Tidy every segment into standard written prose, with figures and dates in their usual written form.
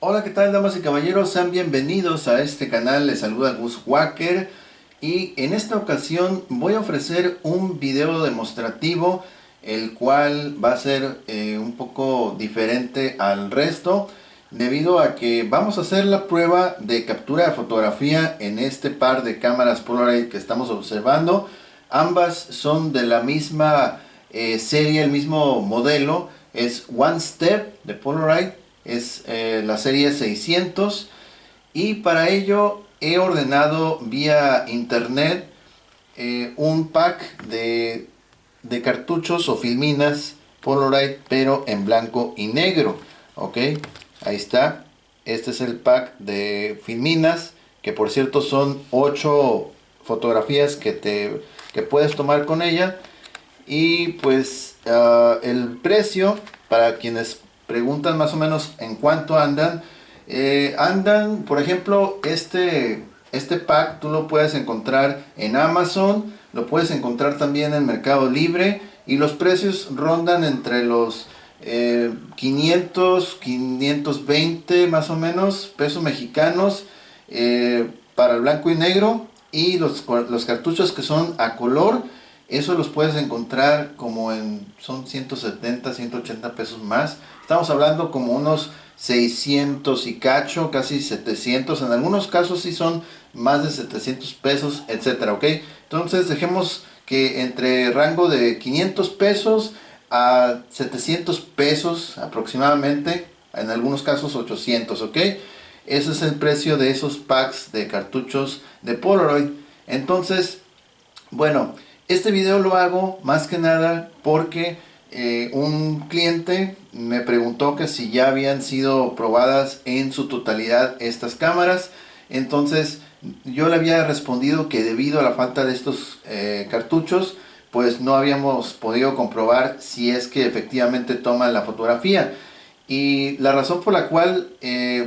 Hola, ¿qué tal, damas y caballeros? Sean bienvenidos a este canal. Les saluda Gus Walker y en esta ocasión voy a ofrecer un video demostrativo, el cual va a ser un poco diferente al resto, debido a que vamos a hacer la prueba de captura de fotografía en este par de cámaras Polaroid que estamos observando. Ambas son de la misma serie, el mismo modelo. Es One Step de Polaroid, es la serie 600, y para ello he ordenado vía internet un pack de cartuchos o filminas Polaroid, pero en blanco y negro. Ok, ahí está. Este es el pack de filminas, que por cierto son 8 fotografías que puedes tomar con ella. Y pues el precio, para quienes preguntan más o menos en cuánto andan, andan, por ejemplo, este pack tú lo puedes encontrar en Amazon, lo puedes encontrar también en Mercado Libre, y los precios rondan entre los 500, 520 más o menos pesos mexicanos para el blanco y negro, y los cartuchos que son a color, eso los puedes encontrar como son 170, 180 pesos más. Estamos hablando como unos 600 y cacho, casi 700. En algunos casos sí son más de 700 pesos, etcétera, ¿ok? Entonces dejemos que entre rango de 500 pesos a 700 pesos aproximadamente. En algunos casos 800, ¿ok? Ese es el precio de esos packs de cartuchos de Polaroid. Entonces, bueno, este video lo hago más que nada porque un cliente me preguntó que si ya habían sido probadas en su totalidad estas cámaras. Entonces yo le había respondido que debido a la falta de estos cartuchos, pues no habíamos podido comprobar si es que efectivamente toman la fotografía. Y la razón por la cual,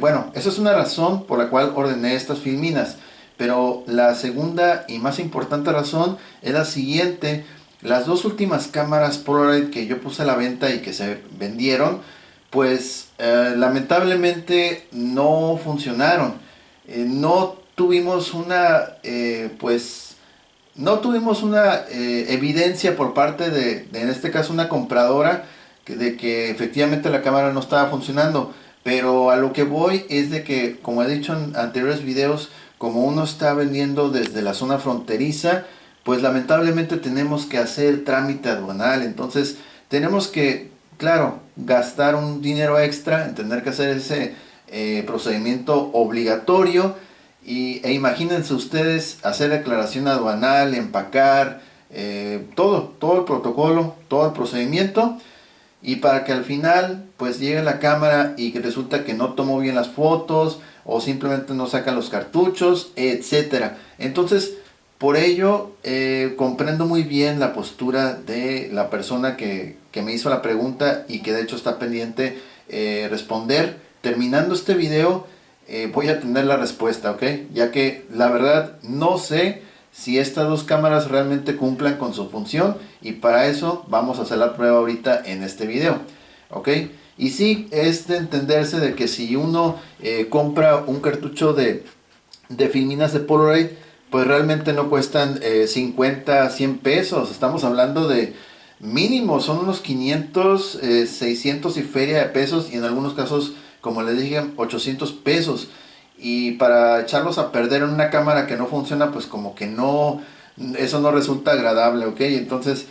bueno, esa es una razón por la cual ordené estas filminas. Pero la segunda y más importante razón es la siguiente. Las dos últimas cámaras Polaroid que yo puse a la venta y que se vendieron, pues lamentablemente no funcionaron. No tuvimos una, pues, no tuvimos una evidencia por parte en este caso, una compradora, de que efectivamente la cámara no estaba funcionando. Pero a lo que voy es de que, como he dicho en anteriores videos, como uno está vendiendo desde la zona fronteriza, pues lamentablemente tenemos que hacer trámite aduanal. Entonces tenemos que, claro, gastar un dinero extra en tener que hacer ese procedimiento obligatorio. Imagínense ustedes hacer declaración aduanal, empacar, todo el protocolo, todo el procedimiento, y para que al final pues llegue la cámara y que resulta que no tomó bien las fotos, o simplemente no saca los cartuchos, etcétera. Entonces, por ello comprendo muy bien la postura de la persona que me hizo la pregunta, y que de hecho está pendiente responder. Terminando este video voy a tener la respuesta, ¿ok? Ya que la verdad no sé si estas dos cámaras realmente cumplan con su función, y para eso vamos a hacer la prueba ahorita en este video, ¿ok? Y sí, es de entenderse de que si uno compra un cartucho de filminas de Polaroid, pues realmente no cuestan 50, 100 pesos. Estamos hablando de mínimo, son unos 500, 600 y feria de pesos, y en algunos casos, como les dije, 800 pesos. Y para echarlos a perder en una cámara que no funciona, pues como que no, eso no resulta agradable, ¿ok? Entonces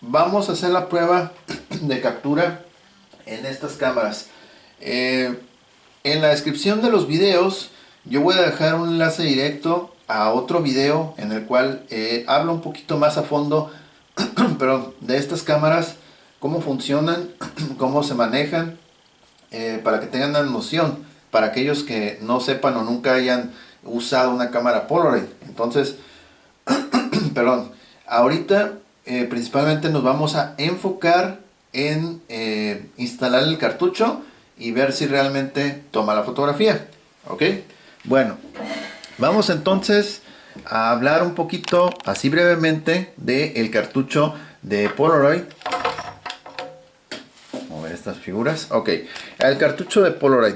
vamos a hacer la prueba de captura en estas cámaras. En la descripción de los videos yo voy a dejar un enlace directo a otro video en el cual hablo un poquito más a fondo pero de estas cámaras, cómo funcionan, cómo se manejan, para que tengan una noción, para aquellos que no sepan o nunca hayan usado una cámara Polaroid. Entonces, perdón, ahorita principalmente nos vamos a enfocar en instalar el cartucho y ver si realmente toma la fotografía, ¿ok? Bueno, vamos entonces a hablar un poquito, así brevemente, del cartucho de Polaroid. Vamos a ver estas figuras. Ok, el cartucho de Polaroid.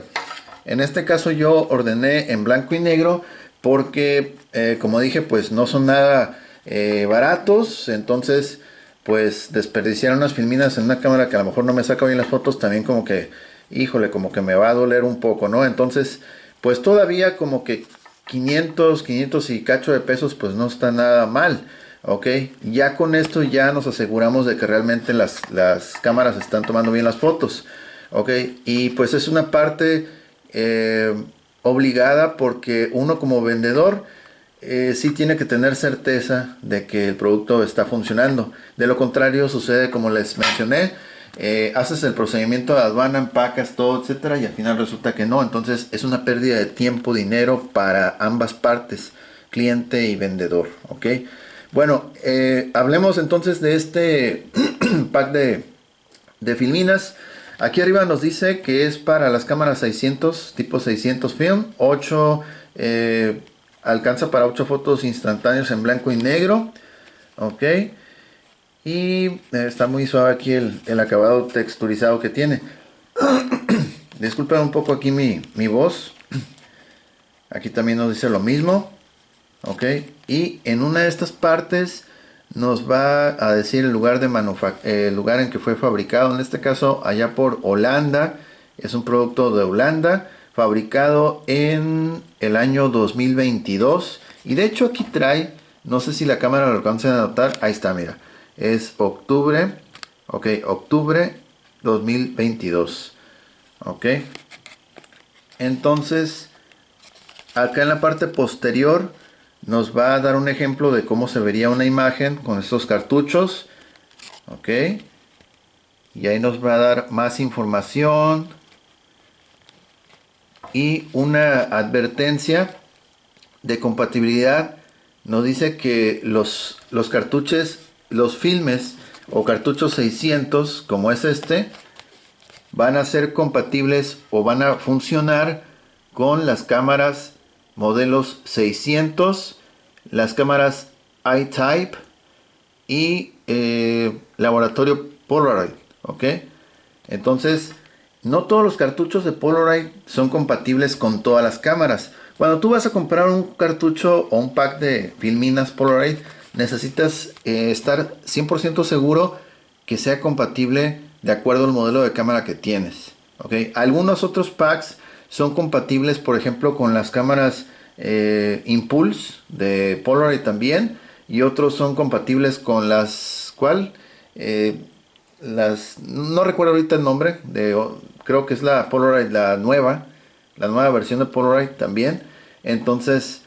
En este caso yo ordené en blanco y negro porque, como dije, pues no son nada baratos. Entonces, pues desperdiciar unas filminas en una cámara que a lo mejor no me saca bien las fotos, también como que, híjole, como que me va a doler un poco, ¿no? Entonces, pues todavía como que 500 y cacho de pesos, pues no está nada mal. Ok, ya con esto ya nos aseguramos de que realmente las cámaras están tomando bien las fotos. Ok, y pues es una parte eh, obligada, porque uno como vendedor sí tiene que tener certeza de que el producto está funcionando. De lo contrario sucede como les mencioné, haces el procedimiento de aduana, empacas todo, etcétera, y al final resulta que no. Entonces es una pérdida de tiempo, dinero para ambas partes, cliente y vendedor. Ok, bueno, hablemos entonces de este pack de filminas. Aquí arriba nos dice que es para las cámaras 600, tipo 600 film, 8, alcanza para 8 fotos instantáneos en blanco y negro. Ok, y está muy suave aquí el acabado texturizado que tiene. Disculpen un poco aquí mi voz. Aquí también nos dice lo mismo. Ok, y en una de estas partes nos va a decir el lugar el lugar en que fue fabricado. En este caso allá por Holanda. Es un producto de Holanda, fabricado en el año 2022. Y de hecho aquí trae, no sé si la cámara lo alcanzan a notar, ahí está, mira, es octubre. Ok, octubre 2022. Ok, entonces acá en la parte posterior nos va a dar un ejemplo de cómo se vería una imagen con estos cartuchos. Ok, y ahí nos va a dar más información y una advertencia de compatibilidad. Nos dice que los cartuchos, los filmes o cartuchos 600 como es este, van a ser compatibles o van a funcionar con las cámaras modelos 600, las cámaras I-Type y laboratorio Polaroid. Ok, entonces no todos los cartuchos de Polaroid son compatibles con todas las cámaras. Cuando tú vas a comprar un cartucho o un pack de filminas Polaroid, necesitas estar 100% seguro que sea compatible de acuerdo al modelo de cámara que tienes. ¿Okay? Algunos otros packs son compatibles, por ejemplo, con las cámaras Impulse de Polaroid también. Y otros son compatibles con las... ¿Cuál? No recuerdo ahorita el nombre. Creo que es la Polaroid, la nueva versión de Polaroid también. Entonces,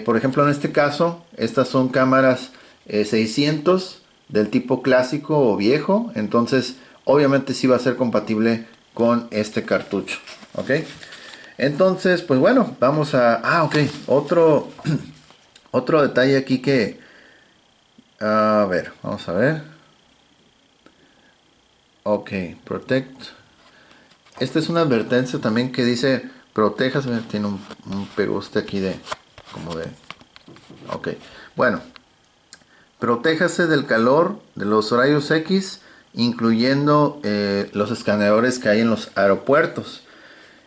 por ejemplo, en este caso, estas son cámaras 600 del tipo clásico o viejo. Entonces, obviamente sí va a ser compatible con este cartucho. ¿Ok? Entonces, pues bueno, vamos a... ok. Otro detalle aquí que... A ver, vamos a ver. Ok, protect. Esta es una advertencia también que dice protéjase. Tiene un pegoste aquí de... como de... Ok, bueno. Protéjase del calor de los rayos X, incluyendo los escaneadores que hay en los aeropuertos.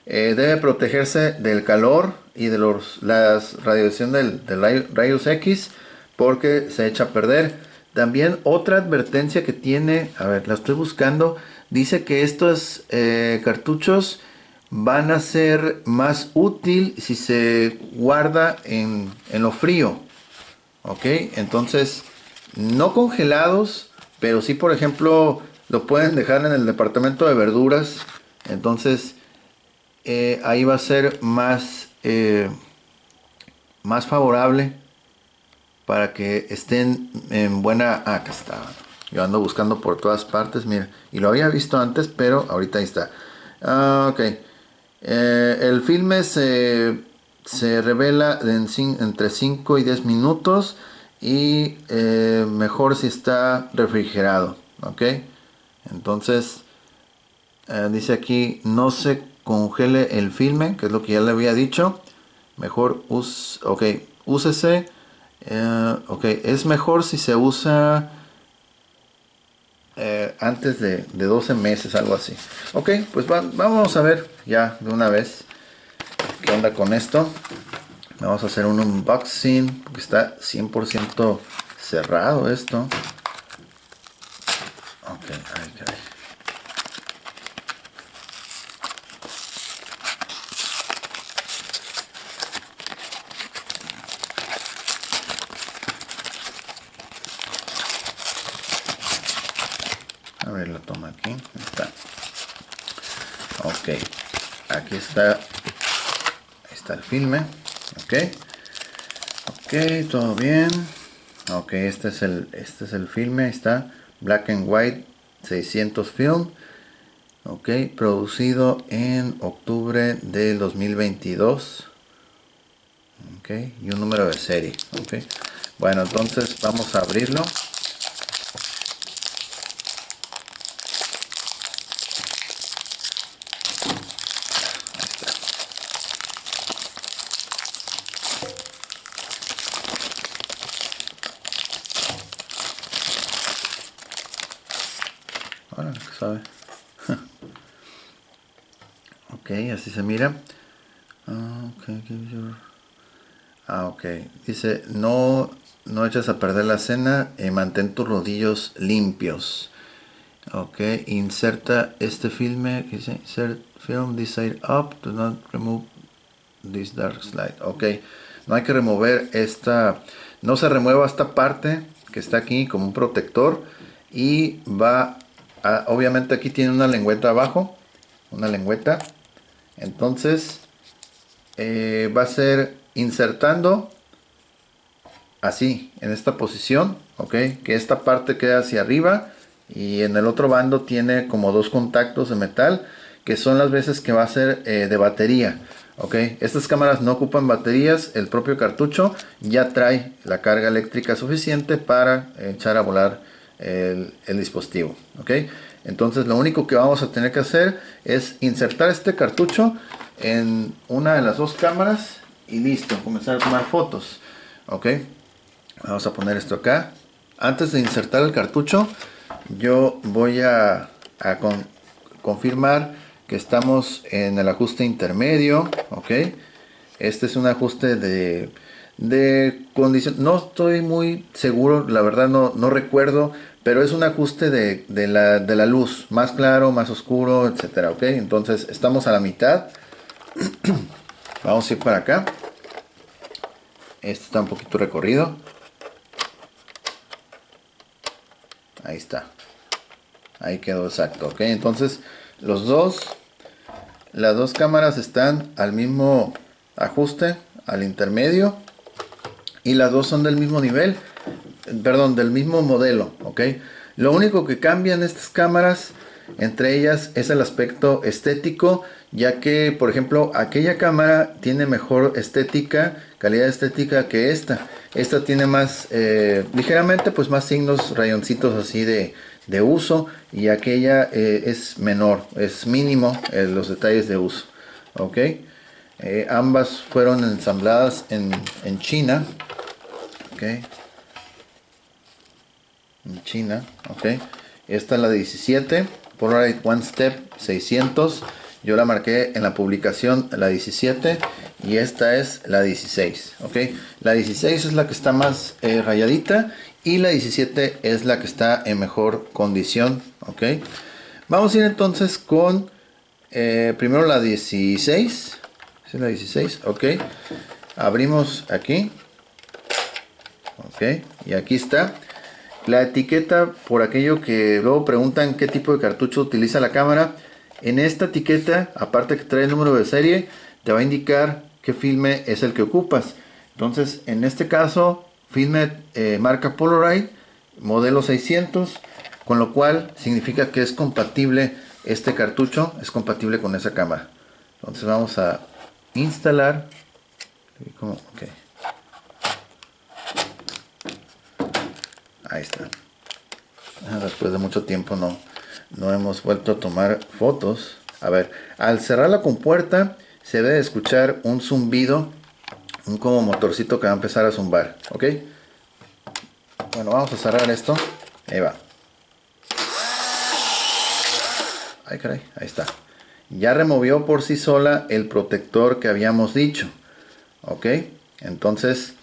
Debe protegerse del calor y de la radiación del rayos X, porque se echa a perder. También otra advertencia que tiene, a ver, la estoy buscando, dice que estos cartuchos van a ser más útil si se guarda en lo frío. Ok, entonces no congelados, pero sí, por ejemplo, lo pueden dejar en el departamento de verduras. Entonces ahí va a ser más favorable para que estén en buena... acá está. Yo ando buscando por todas partes, mira. Y lo había visto antes, pero ahorita ahí está. Ok. El filme se revela entre 5 y 10 minutos. Y mejor si está refrigerado. Ok. Entonces, dice aquí, no se congele el filme, que es lo que ya le había dicho. Mejor úsese. Ok, es mejor si se usa antes de 12 meses, algo así. Ok, pues vamos a ver ya de una vez. qué onda con esto. Vamos a hacer un unboxing porque está 100% cerrado esto. Ok, ay, caray. A ver, lo toma aquí. Ahí está. Ok, aquí está. Ahí está el filme. Ok, ok, todo bien. Ok, este es el filme. Ahí está. Black and White 600 film. Ok, producido en octubre del 2022. Ok, y un número de serie. Ok, bueno, entonces vamos a abrirlo. Ahora, ¿qué sabe? Ok, así se mira. Ok. Dice, no eches a perder la cena y mantén tus rodillos limpios. Ok, inserta este filme. Dice, insert film this side up. Do not remove this dark slide. Ok, no hay que remover esta. No se remueva esta parte que está aquí como un protector. Y obviamente aquí tiene una lengüeta abajo. Una lengüeta. Entonces va a ser insertando así, en esta posición, ok, que esta parte queda hacia arriba y en el otro bando tiene como dos contactos de metal que son las veces que va a ser de batería, ok. Estas cámaras no ocupan baterías, el propio cartucho ya trae la carga eléctrica suficiente para echar a volar el dispositivo, ok. Entonces lo único que vamos a tener que hacer es insertar este cartucho en una de las dos cámaras y listo, comenzar a tomar fotos, ok. Vamos a poner esto acá. Antes de insertar el cartucho, yo voy a confirmar que estamos en el ajuste intermedio, ok. Este es un ajuste de condición. No estoy muy seguro, la verdad no recuerdo, pero es un ajuste de la luz, más claro, más oscuro, etcétera, ok. Entonces estamos a la mitad. Vamos a ir para acá. Este está un poquito recorrido. Ahí está. Ahí quedó exacto, ok. Entonces las dos cámaras están al mismo ajuste, al intermedio, y las dos son del mismo nivel, perdón, del mismo modelo, ok. Lo único que cambian estas cámaras entre ellas es el aspecto estético, ya que por ejemplo aquella cámara tiene mejor estética, calidad estética que esta tiene más ligeramente pues más signos, rayoncitos así de uso, y aquella es menor, es mínimo los detalles de uso, ok. Ambas fueron ensambladas en China, ok, en China, ok. Esta es la 17 Polaroid One Step 600. Yo la marqué en la publicación la 17 y esta es la 16, ok. La 16 es la que está más rayadita y la 17 es la que está en mejor condición, ok. Vamos a ir entonces con primero la 16. ¿Es la 16? Ok. Abrimos aquí, ok, y aquí está. La etiqueta, por aquello que luego preguntan qué tipo de cartucho utiliza la cámara, en esta etiqueta, aparte que trae el número de serie, te va a indicar qué filme es el que ocupas. Entonces, en este caso, filme marca Polaroid, modelo 600, con lo cual significa que es compatible, este cartucho es compatible con esa cámara. Entonces vamos a instalar. Okay. Ahí está. Después de mucho tiempo no hemos vuelto a tomar fotos. A ver, al cerrar la compuerta se debe escuchar un zumbido, un como motorcito que va a empezar a zumbar, ¿ok? Bueno, vamos a cerrar esto. Ahí va. Ay, caray, ahí está. ya removió por sí sola el protector que habíamos dicho. Ok, entonces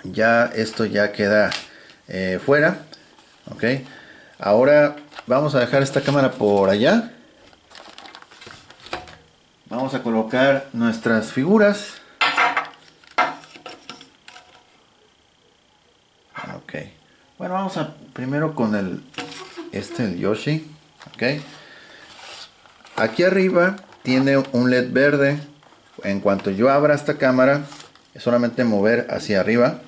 ya esto ya queda fuera. Ok, ahora vamos a dejar esta cámara por allá. Vamos a colocar nuestras figuras. Ok, bueno, vamos a primero con el Yoshi. Ok, aquí arriba tiene un LED verde. En cuanto yo abra esta cámara, es solamente mover hacia arriba.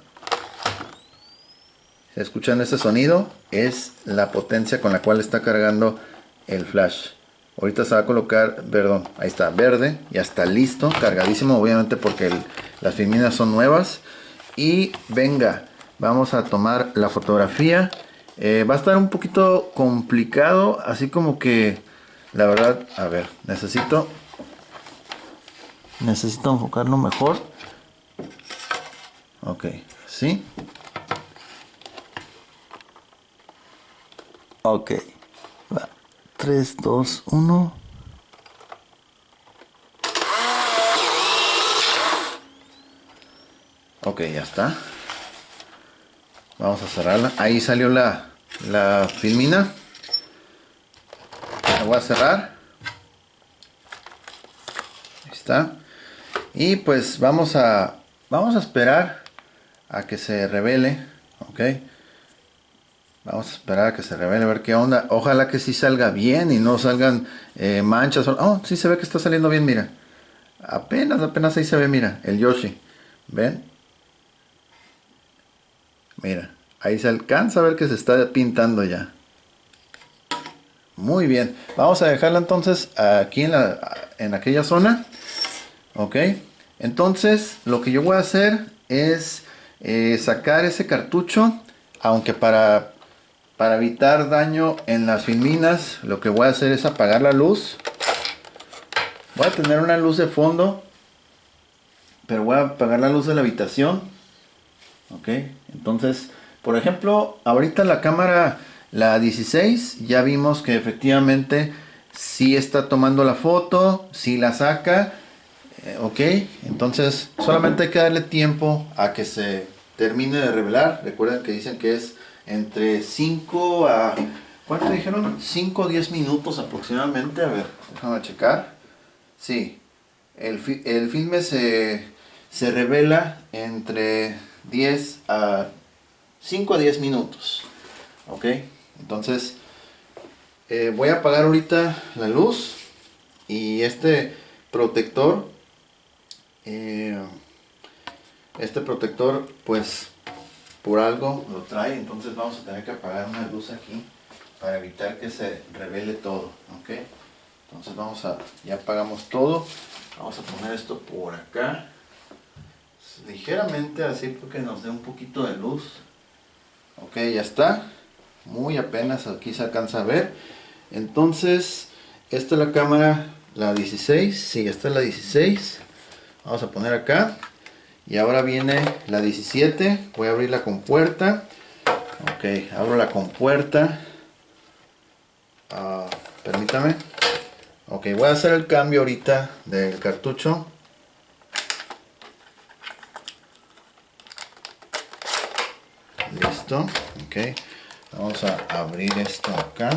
¿Se escuchan ese sonido? Es la potencia con la cual está cargando el flash. Ahorita se va a colocar, perdón, ahí está, verde, ya está listo, cargadísimo, obviamente porque las filminas son nuevas. Y venga, vamos a tomar la fotografía. Va a estar un poquito complicado, así como que, la verdad, a ver, necesito enfocarlo mejor. Ok, ¿sí? Ok, va. 3, 2, 1. Ok, ya está. Vamos a cerrarla. Ahí salió la filmina. La voy a cerrar. Ahí está. Y pues vamos a esperar a que se revele. Ok. Vamos a esperar a que se revele, a ver qué onda. Ojalá que sí salga bien y no salgan manchas. Oh, sí se ve que está saliendo bien, mira. Apenas ahí se ve, mira, el Yoshi. ¿Ven? Mira, ahí se alcanza a ver que se está pintando ya. Muy bien, vamos a dejarla entonces aquí en aquella zona. Ok, entonces lo que yo voy a hacer es sacar ese cartucho, aunque para evitar daño en las filminas, lo que voy a hacer es apagar la luz. Voy a tener una luz de fondo, pero voy a apagar la luz de la habitación. Ok, entonces, por ejemplo, ahorita la cámara, la 16, ya vimos que efectivamente sí está tomando la foto, sí la saca. Ok, entonces solamente hay que darle tiempo a que se termine de revelar. Recuerden que dicen que es entre 5 a... ¿Cuánto dijeron? 5 o 10 minutos aproximadamente. A ver, déjame checar. Sí, el filme se revela entre 10 a 5 a 10 minutos. Ok, entonces voy a apagar ahorita la luz y protector, eh, este protector pues por algo lo trae, entonces vamos a tener que apagar una luz aquí para evitar que se revele todo. Ok, entonces ya apagamos todo. Vamos a poner esto por acá ligeramente así porque nos dé un poquito de luz. Ok, ya está, muy apenas aquí se alcanza a ver. Entonces esta es la cámara, la 16. Sí, esta es la 16. Vamos a poner acá y ahora viene la 17. Voy a abrir la compuerta. Ok, abro la compuerta. Permítame. Ok, voy a hacer el cambio ahorita del cartucho. Listo. Ok, vamos a abrir esto acá.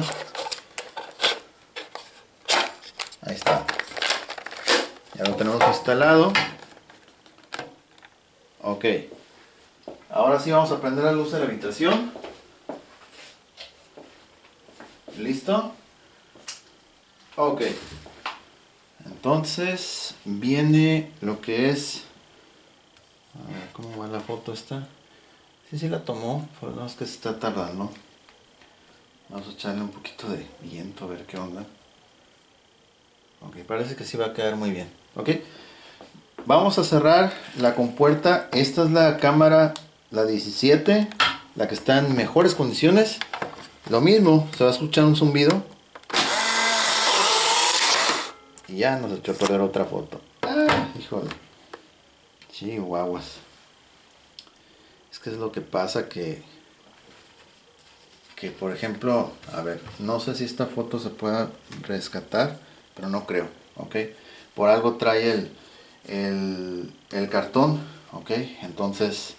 Ahí está. Ya lo tenemos instalado. Ok. Ahora sí vamos a prender la luz de la habitación. ¿Listo? Ok. Entonces viene lo que es... A ver, ¿cómo va la foto esta? Sí la tomó, pero no es que se está tardando. Vamos a echarle un poquito de viento a ver qué onda. Ok, parece que sí va a quedar muy bien. Ok. Vamos a cerrar la compuerta. Esta es la cámara, la 17, la que está en mejores condiciones. Lo mismo, se va a escuchar un zumbido. Y ya nos echó a perder otra foto. Híjole. Chihuahuas. Es que es lo que pasa que por ejemplo, a ver, no sé si esta foto se pueda rescatar. pero no creo, ok. Por algo trae el cartón, ok. Entonces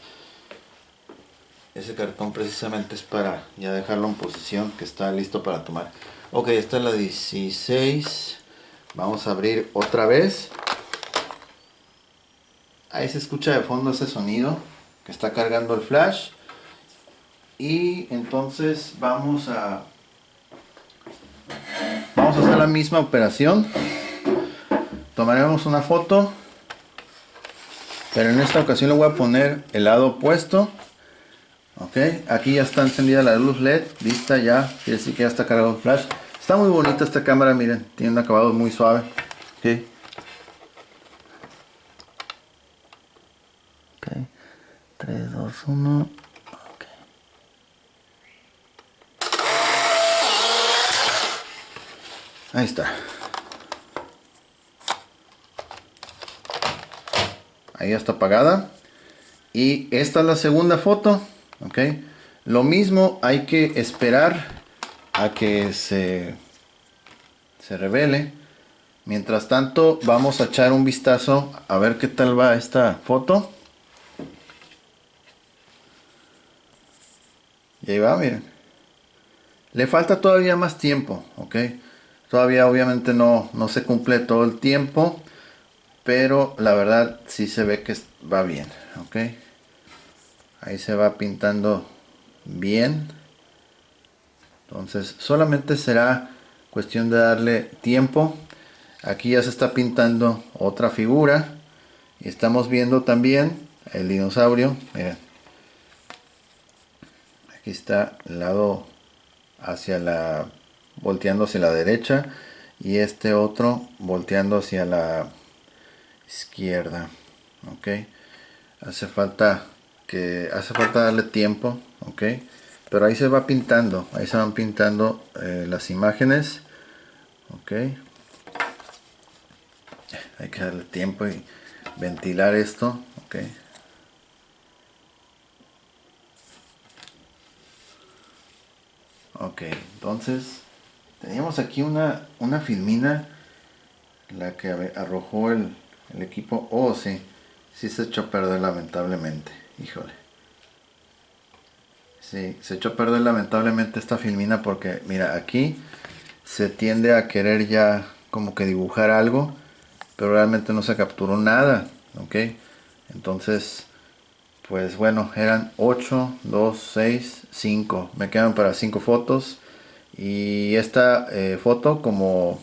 ese cartón precisamente es para ya dejarlo en posición, que está listo para tomar. Ok, esta es la 16. Vamos a abrir otra vez. Ahí se escucha de fondo ese sonido que está cargando el flash. Y entonces vamos a hacer la misma operación. Tomaremos una foto, pero en esta ocasión le voy a poner el lado opuesto. Ok, aquí ya está encendida la luz LED, lista ya, quiere decir que ya está cargado el flash. Está muy bonita esta cámara, miren, tiene un acabado muy suave. Ok, okay. 3, 2, 1. Okay. Ahí está. Ahí ya está apagada. Y esta es la segunda foto. Ok, lo mismo, hay que esperar a que se revele. Mientras tanto, vamos a echar un vistazo a ver qué tal va esta foto. Y ahí va, miren. Le falta todavía más tiempo, ok. Todavía obviamente no se cumple todo el tiempo, pero la verdad sí se ve que va bien, ok. Ahí se va pintando bien. Entonces solamente será cuestión de darle tiempo. Aquí ya se está pintando otra figura. Y estamos viendo también el dinosaurio. Miren. Aquí está el lado hacia la... volteando hacia la derecha. Y este otro volteando hacia la izquierda. Ok. Hace falta darle tiempo. Ok. Pero ahí se va pintando. Ahí se van pintando las imágenes. Ok. Hay que darle tiempo y ventilar esto. Ok. Ok, entonces teníamos aquí una filmina, la que arrojó el equipo. Oh, sí, sí se echó a perder lamentablemente. Híjole. Sí, se echó a perder lamentablemente esta filmina porque, mira, aquí se tiende a querer ya como que dibujar algo, pero realmente no se capturó nada, ¿ok? Entonces, pues bueno, eran 8, 2, 6, 5. Me quedan para 5 fotos. Y esta foto como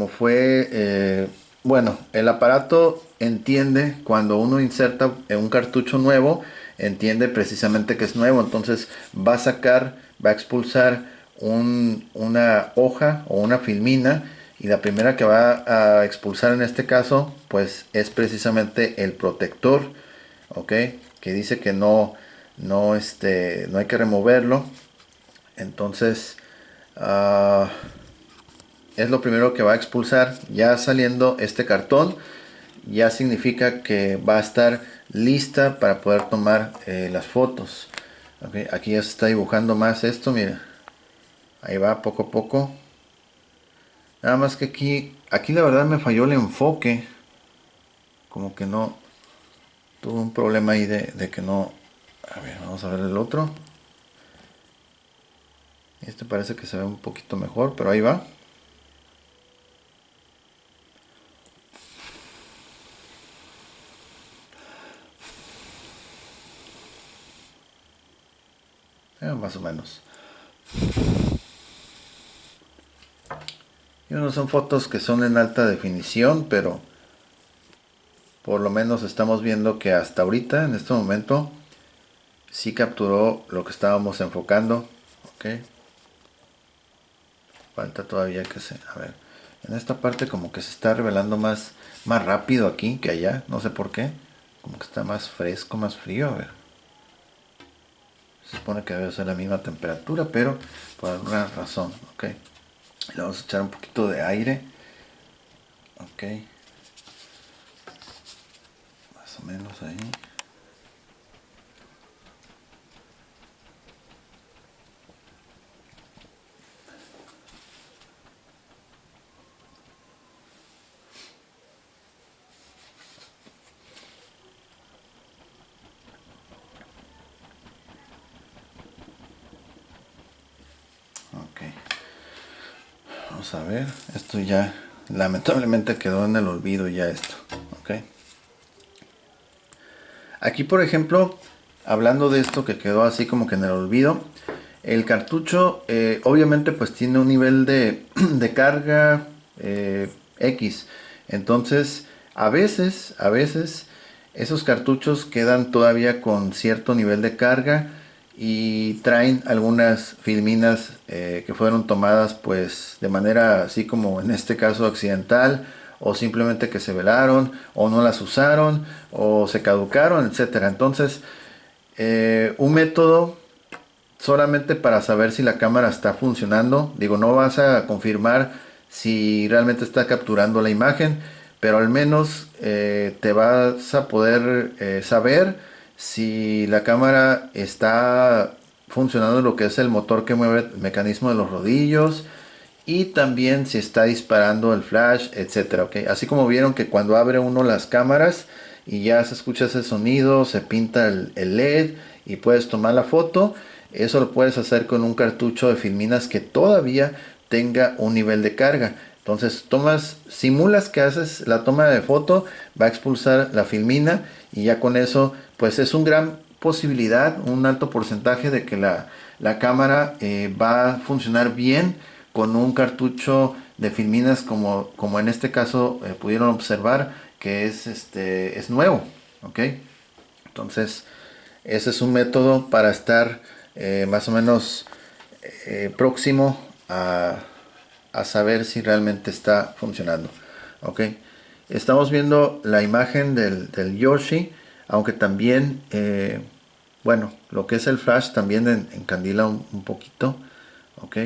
fue, bueno, el aparato entiende cuando uno inserta un cartucho nuevo, entiende precisamente que es nuevo, entonces va a sacar, va a expulsar una hoja o una filmina, y la primera que va a expulsar en este caso pues es precisamente el protector, ok, que dice que no hay que removerlo. Entonces es lo primero que va a expulsar. Ya saliendo este cartón, ya significa que va a estar lista para poder tomar las fotos. Okay, aquí ya se está dibujando más esto, mira. Ahí va poco a poco. Nada más que aquí la verdad me falló el enfoque. Como que no. Tuve un problema ahí de que no. A ver, vamos a ver el otro. Este parece que se ve un poquito mejor, pero ahí va. Más o menos. Y no son fotos que son en alta definición, pero por lo menos estamos viendo que hasta ahorita, en este momento, sí capturó lo que estábamos enfocando. Ok. Falta todavía que se... A ver. En esta parte como que se está revelando más rápido aquí que allá. No sé por qué. Como que está más fresco, más frío. A ver. Se supone que debe ser la misma temperatura, pero por alguna razón. Ok. Le vamos a echar un poquito de aire. Ok. Más o menos ahí. Vamos a ver, esto ya lamentablemente quedó en el olvido ya esto, ok. Aquí por ejemplo, hablando de esto que quedó así como que en el olvido, el cartucho obviamente pues tiene un nivel de carga X. Entonces a veces esos cartuchos quedan todavía con cierto nivel de carga y traen algunas filminas que fueron tomadas pues de manera así como en este caso accidental, o simplemente que se velaron o no las usaron o se caducaron, etcétera. Entonces un método solamente para saber si la cámara está funcionando, digo, no vas a confirmar si realmente está capturando la imagen, pero al menos te vas a poder saber si la cámara está funcionando lo que es el motor que mueve el mecanismo de los rodillos, y también si está disparando el flash, etcétera, ¿ok? Así como vieron que cuando abre uno las cámaras y ya se escucha ese sonido, se pinta el LED y puedes tomar la foto. Eso lo puedes hacer con un cartucho de filminas que todavía tenga un nivel de carga. Entonces simulas que haces la toma de foto, va a expulsar la filmina y ya con eso pues es una gran posibilidad, un alto porcentaje de que la cámara va a funcionar bien con un cartucho de filminas como en este caso pudieron observar que es nuevo, ¿ok? Entonces ese es un método para estar más o menos próximo a saber si realmente está funcionando, ¿ok? Estamos viendo la imagen del Yoshi, aunque también bueno, lo que es el flash también encandila un poquito, ¿ok?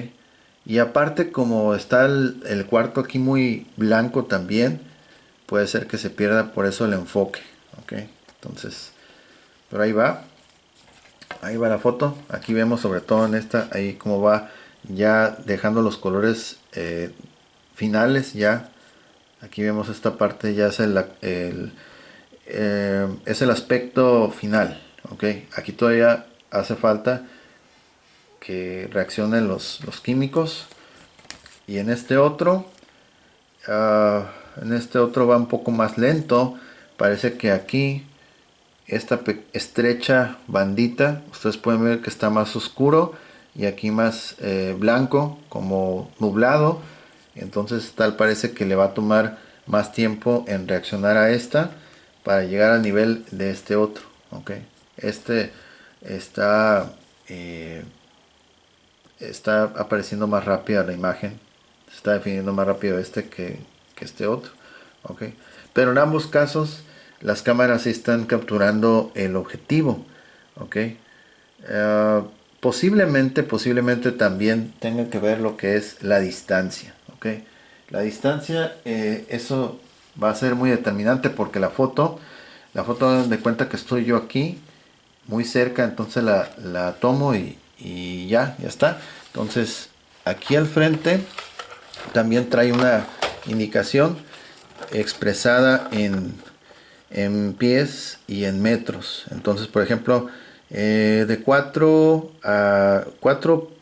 Y aparte, como está el cuarto aquí muy blanco también, puede ser que se pierda por eso el enfoque, ¿ok? Entonces, pero ahí va la foto. Aquí vemos sobre todo en esta, ahí cómo va ya dejando los colores finales ya. Aquí vemos esta parte, ya es es el aspecto final, ¿ok? Aquí todavía hace falta que reaccionen los químicos. Y en este otro va un poco más lento. Parece que aquí esta estrecha bandita, ustedes pueden ver que está más oscuro y aquí más blanco, como nublado. Entonces tal parece que le va a tomar más tiempo en reaccionar a esta para llegar al nivel de este otro, ¿ok? Este está está apareciendo más rápida la imagen, se está definiendo más rápido que este otro, ¿ok? Pero en ambos casos las cámaras sí están capturando el objetivo, ¿ok? Posiblemente también tenga que ver lo que es la distancia, ¿ok? La distancia, eso va a ser muy determinante porque la foto de cuenta que estoy yo aquí muy cerca, entonces la tomo y ya está. Entonces aquí al frente también trae una indicación expresada en pies y en metros. Entonces, por ejemplo, de 4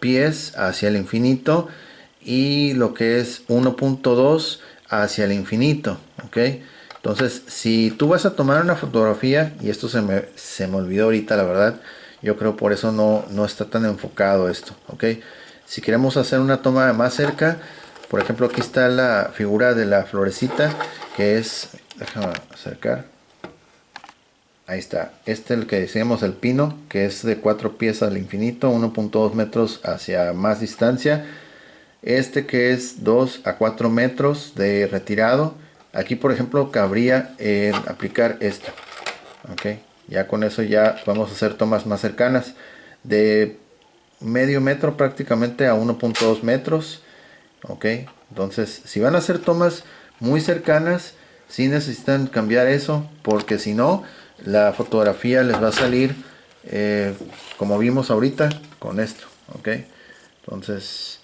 pies hacia el infinito y lo que es 1.2 hacia el infinito, ¿ok? Entonces, si tú vas a tomar una fotografía, y esto se me olvidó ahorita, la verdad, yo creo por eso no está tan enfocado esto, ¿ok? Si queremos hacer una toma más cerca, por ejemplo, aquí está la figura de la florecita, que es, déjame acercar, ahí está, el que decíamos el pino, que es de 4 pies al infinito, 1.2 metros hacia más distancia. Este que es 2 a 4 metros de retirado. Aquí por ejemplo cabría aplicar esto, ok, ya con eso ya vamos a hacer tomas más cercanas de medio metro prácticamente a 1.2 metros, ok. Entonces si van a hacer tomas muy cercanas, sí necesitan cambiar eso, porque si no la fotografía les va a salir como vimos ahorita con esto, ok. Entonces,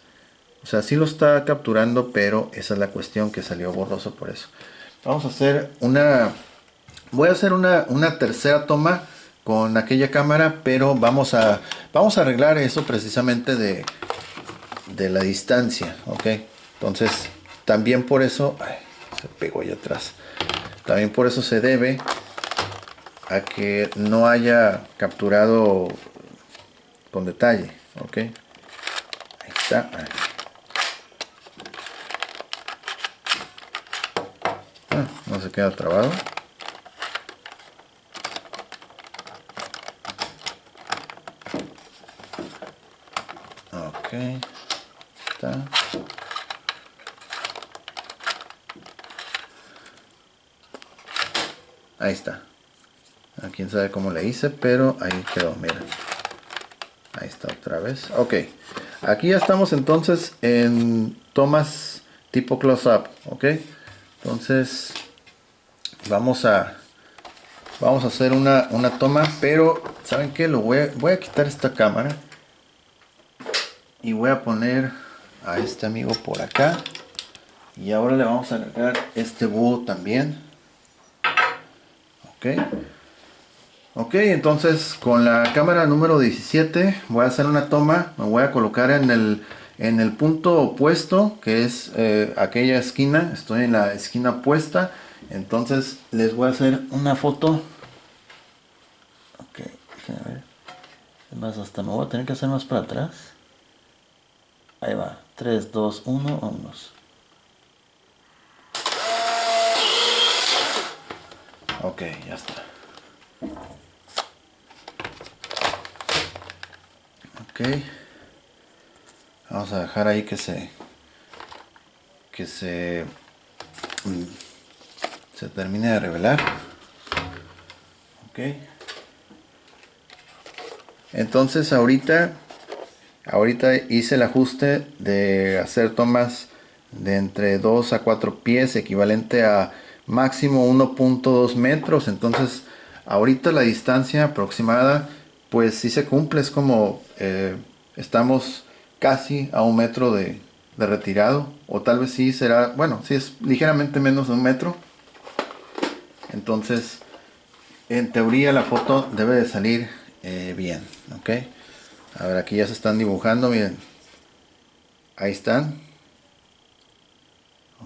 o sea, sí lo está capturando, pero esa es la cuestión, que salió borroso por eso. Vamos a hacer voy a hacer una tercera toma con aquella cámara, pero vamos a arreglar eso precisamente de la distancia, ¿ok? Entonces también por eso, ay, se pegó ahí atrás, también por eso se debe a que no haya capturado con detalle. Ok, ahí está. No se queda trabado. Ok, está. Ahí está. Quién sabe cómo le hice, pero ahí quedó, miren. Ahí está otra vez. Ok, aquí ya estamos entonces en tomas tipo close-up. Ok, entonces vamos a hacer una toma, pero ¿saben qué? Voy a quitar esta cámara y voy a poner a este amigo por acá. Y ahora le vamos a agregar este búho también. Ok. Ok, entonces con la cámara número 17 voy a hacer una toma. Me voy a colocar en el punto opuesto, que es aquella esquina. Estoy en la esquina opuesta. Entonces les voy a hacer una foto. Ok, déjenme ver. Además, hasta me voy a tener que hacer más para atrás. Ahí va. 3, 2, 1, vámonos. Ok, ya está. Ok. Vamos a dejar ahí que se termine de revelar. Ok. Entonces ahorita hice el ajuste de hacer tomas de entre 2 a 4 pies, equivalente a máximo 1.2 metros. Entonces ahorita la distancia aproximada pues sí se cumple, es como estamos casi a 1 metro de retirado, o tal vez sí será, bueno, sí es ligeramente menos de 1 metro. Entonces en teoría la foto debe de salir bien. Ok, a ver, aquí ya se están dibujando, miren. Ahí están.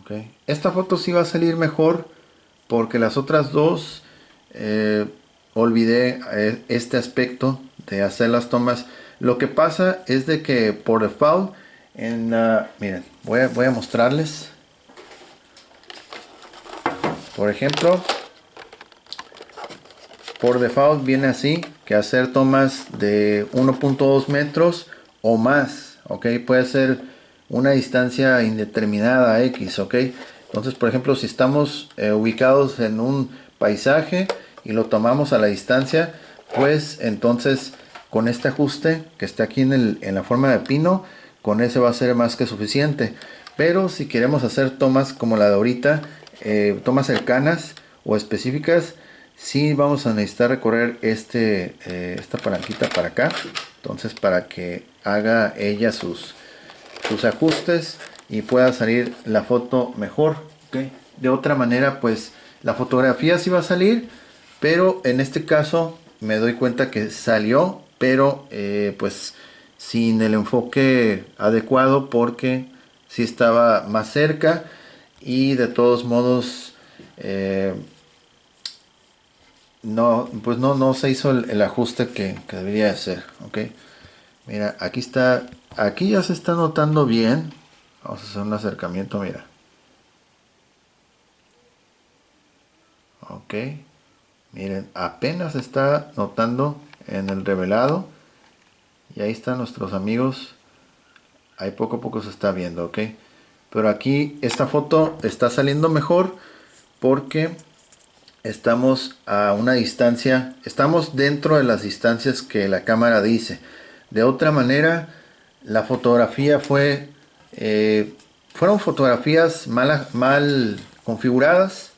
Ok. Esta foto sí va a salir mejor porque las otras dos eh, olvidé este aspecto de hacer las tomas. Lo que pasa es de que por default miren, voy a mostrarles. Por ejemplo, por default viene así, que hacer tomas de 1.2 metros o más. Ok, puede ser una distancia indeterminada X. Ok, entonces por ejemplo si estamos ubicados en un paisaje y lo tomamos a la distancia, pues entonces con este ajuste que está aquí en la forma de pino, con ese va a ser más que suficiente. Pero si queremos hacer tomas como la de ahorita, tomas cercanas o específicas, sí vamos a necesitar recorrer esta palanquita para acá. Entonces para que haga ella sus ajustes y pueda salir la foto mejor. ¿Okay? De otra manera pues la fotografía sí va a salir, pero en este caso me doy cuenta que salió, pero pues sin el enfoque adecuado, porque sí estaba más cerca y de todos modos no, pues no se hizo el ajuste que debería de ser. Ok, mira, aquí está, aquí ya se está notando bien. Vamos a hacer un acercamiento, mira. Ok, miren, apenas se está notando en el revelado. Y ahí están nuestros amigos. Ahí poco a poco se está viendo, ok. Pero aquí esta foto está saliendo mejor porque estamos a una distancia, estamos dentro de las distancias que la cámara dice. De otra manera, la fotografía fueron fotografías mal configuradas.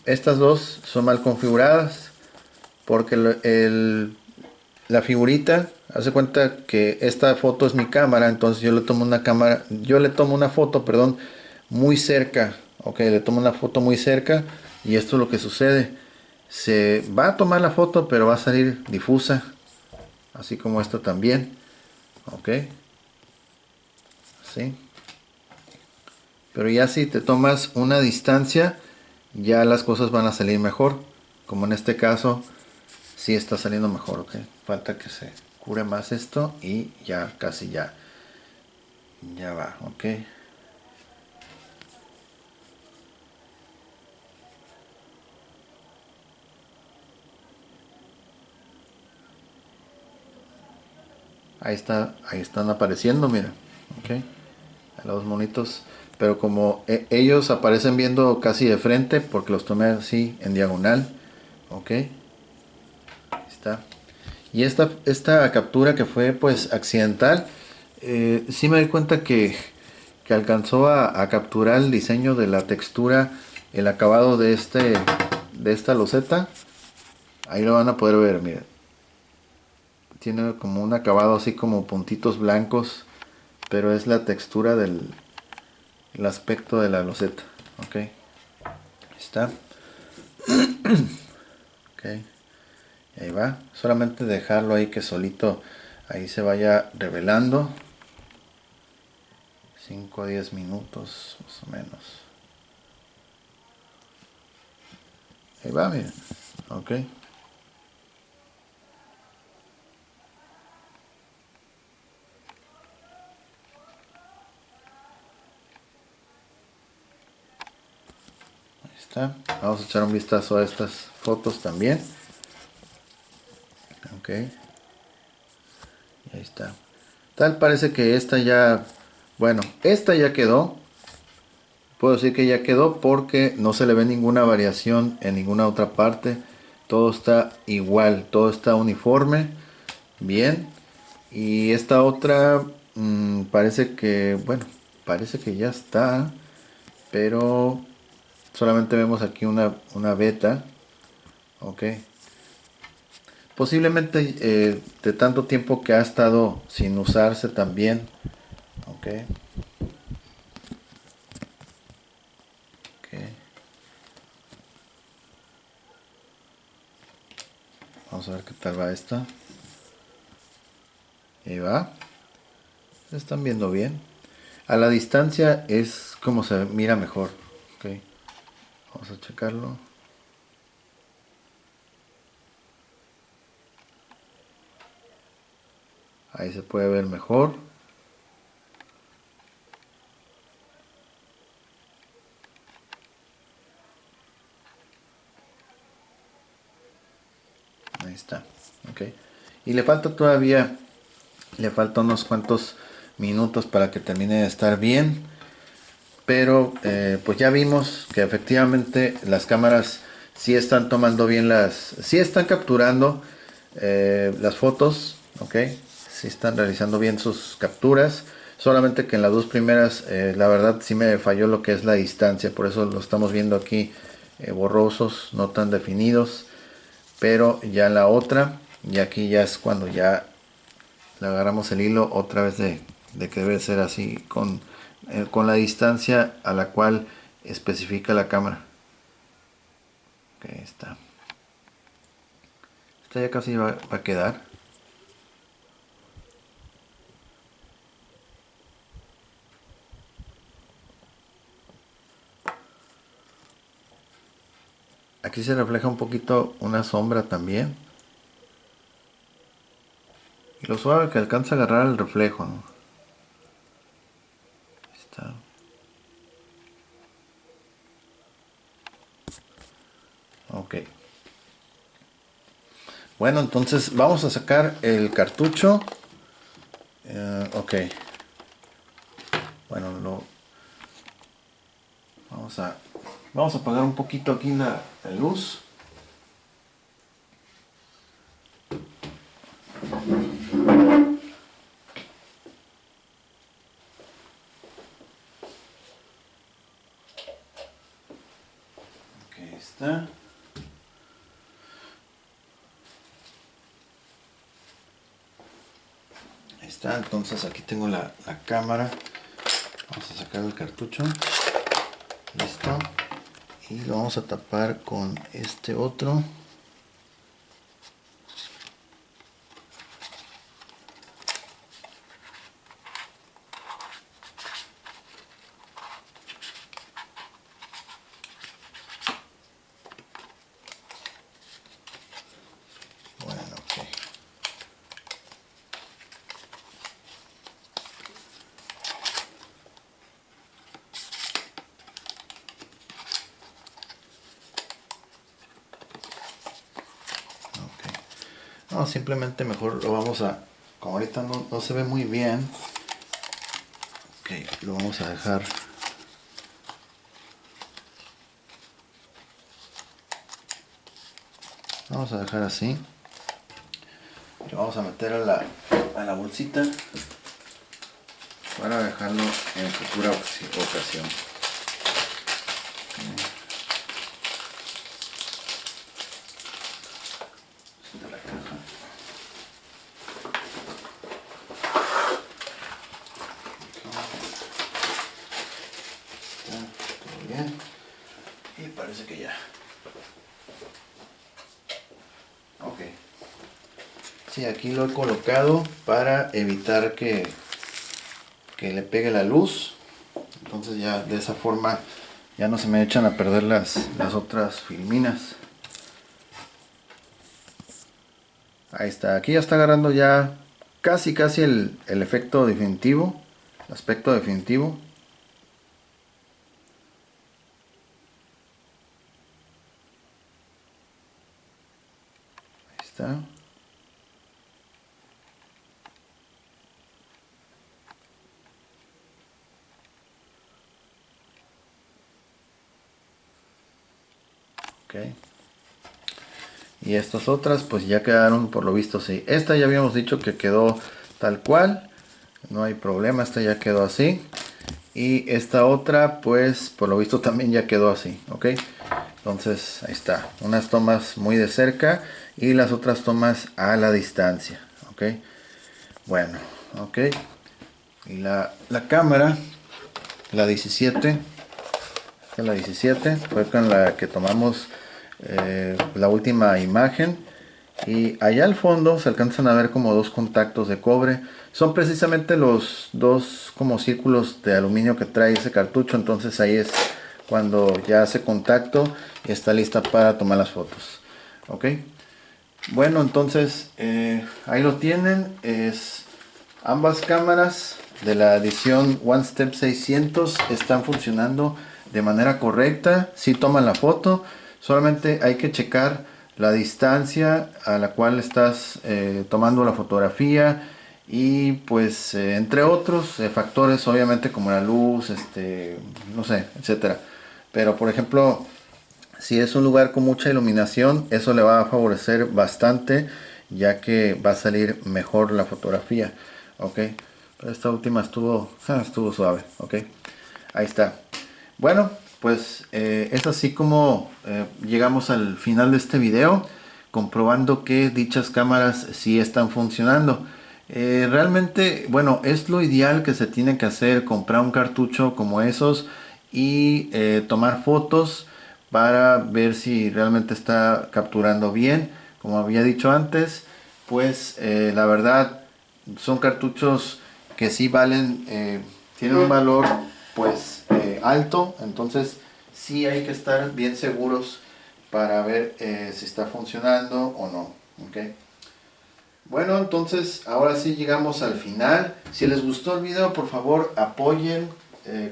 Estas dos son mal configuradas porque la figurita, hace cuenta que esta foto es mi cámara, entonces yo le tomo una foto, perdón, muy cerca. Ok, le tomo una foto muy cerca y esto es lo que sucede. Se va a tomar la foto, pero va a salir difusa, así como esta también. Ok, así. Pero ya si te tomas una distancia, ya las cosas van a salir mejor. Como en este caso, sí está saliendo mejor, ¿ok? Falta que se cure más esto y ya casi ya. Ya va, ¿ok? Ahí está, ahí están apareciendo, mira, ¿ok? Los monitos. Pero como ellos aparecen viendo casi de frente, porque los tomé así en diagonal, ¿ok? Ahí está. Y esta captura que fue pues accidental, sí me di cuenta que alcanzó a capturar el diseño de la textura, el acabado de esta loseta. Ahí lo van a poder ver, miren. Tiene como un acabado así como puntitos blancos, pero es la textura del el aspecto de la loseta. Ok, ahí está. Ok, y ahí va. Solamente dejarlo ahí que solito ahí se vaya revelando. 5 a 10 minutos más o menos. Ahí va, miren. Ok. Ahí está. Vamos a echar un vistazo a estas fotos también. Ok. Y ahí está. Tal parece que esta ya... Bueno, esta ya quedó. Puedo decir que ya quedó porque no se le ve ninguna variación en ninguna otra parte. Todo está igual, todo está uniforme. Bien. Y esta otra parece que, bueno, parece que ya está. Pero solamente vemos aquí una beta. Ok. Posiblemente de tanto tiempo que ha estado sin usarse también. Ok. Ok. Vamos a ver qué tal va esta. Ahí va. Se están viendo bien. A la distancia es como se mira mejor. Ok. Vamos a checarlo. Ahí se puede ver mejor. Ahí está. Ok. Y le falta todavía, le falta unos cuantos minutos para que termine de estar bien. Pero pues ya vimos que efectivamente las cámaras sí están tomando bien sí están capturando las fotos, ok, sí están realizando bien sus capturas. Solamente que en las dos primeras, la verdad sí me falló lo que es la distancia, por eso lo estamos viendo aquí borrosos, no tan definidos. Pero ya en la otra, y aquí ya es cuando ya le agarramos el hilo otra vez de que debe ser así con la distancia a la cual especifica la cámara. Ok, está. Esta ya casi va a quedar. Aquí se refleja un poquito una sombra también. Y lo suave que alcanza a agarrar el reflejo, ¿no? Está. Ok. Bueno, entonces vamos a sacar el cartucho. Ok. Bueno, vamos vamos a apagar un poquito aquí la luz. Ok, está. Ahí está, entonces aquí tengo la cámara. Vamos a sacar el cartucho. Listo. Y lo vamos a tapar con este otro. No, simplemente mejor lo vamos a, como ahorita no se ve muy bien, ok, lo vamos a dejar. Vamos a dejar así. Lo vamos a meter a la bolsita para dejarlo en futura ocasión. De la caja. Está todo bien. Y parece que ya. Ok. Sí, aquí lo he colocado para evitar que le pegue la luz. Entonces ya de esa forma ya no se me echan a perder las otras filminas. Ahí está, aquí ya está agarrando ya casi el efecto definitivo, el aspecto definitivo. Ahí está. Ok. Y estas otras pues ya quedaron por lo visto así. Esta ya habíamos dicho que quedó tal cual, no hay problema, esta ya quedó así. Y esta otra pues por lo visto también ya quedó así, ok. Entonces ahí está, unas tomas muy de cerca y las otras tomas a la distancia, ok. Bueno, ok. Y la cámara, la 17, la 17 fue con la que tomamos la última imagen. Y allá al fondo se alcanzan a ver como dos contactos de cobre. Son precisamente los dos como círculos de aluminio que trae ese cartucho. Entonces ahí es cuando ya hace contacto y está lista para tomar las fotos. Ok. Bueno, entonces ahí lo tienen. Ambas cámaras de la edición One Step 600 están funcionando de manera correcta. Si toman la foto, solamente hay que checar la distancia a la cual estás tomando la fotografía y pues entre otros factores, obviamente, como la luz, no sé, etcétera. Pero por ejemplo, si es un lugar con mucha iluminación, eso le va a favorecer bastante, ya que va a salir mejor la fotografía. Ok, esta última estuvo suave. Ok, ahí está. Bueno, pues es así como llegamos al final de este video, comprobando que dichas cámaras sí están funcionando. Realmente, bueno, es lo ideal que se tiene que hacer: comprar un cartucho como esos y tomar fotos para ver si realmente está capturando bien. Como había dicho antes, pues la verdad son cartuchos que sí valen, tienen un valor pues alto. Entonces sí hay que estar bien seguros para ver si está funcionando o no. ¿Okay? Bueno, entonces ahora sí llegamos al final. Si les gustó el video, por favor apoyen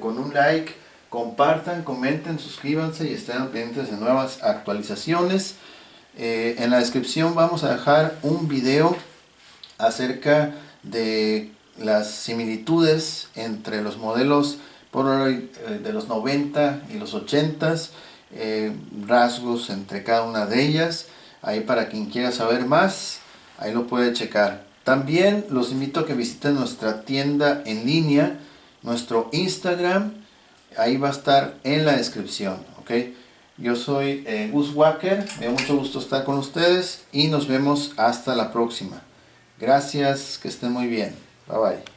con un like, compartan, comenten, suscríbanse y estén pendientes de nuevas actualizaciones. En la descripción vamos a dejar un video acerca de las similitudes entre los modelos Polaroid de los 90 y los 80, rasgos entre cada una de ellas. Ahí para quien quiera saber más, ahí lo puede checar. También los invito a que visiten nuestra tienda en línea, nuestro Instagram, ahí va a estar en la descripción, ¿ok? Yo soy Gus Walker, me da mucho gusto estar con ustedes y nos vemos hasta la próxima. Gracias, que estén muy bien. Bye bye.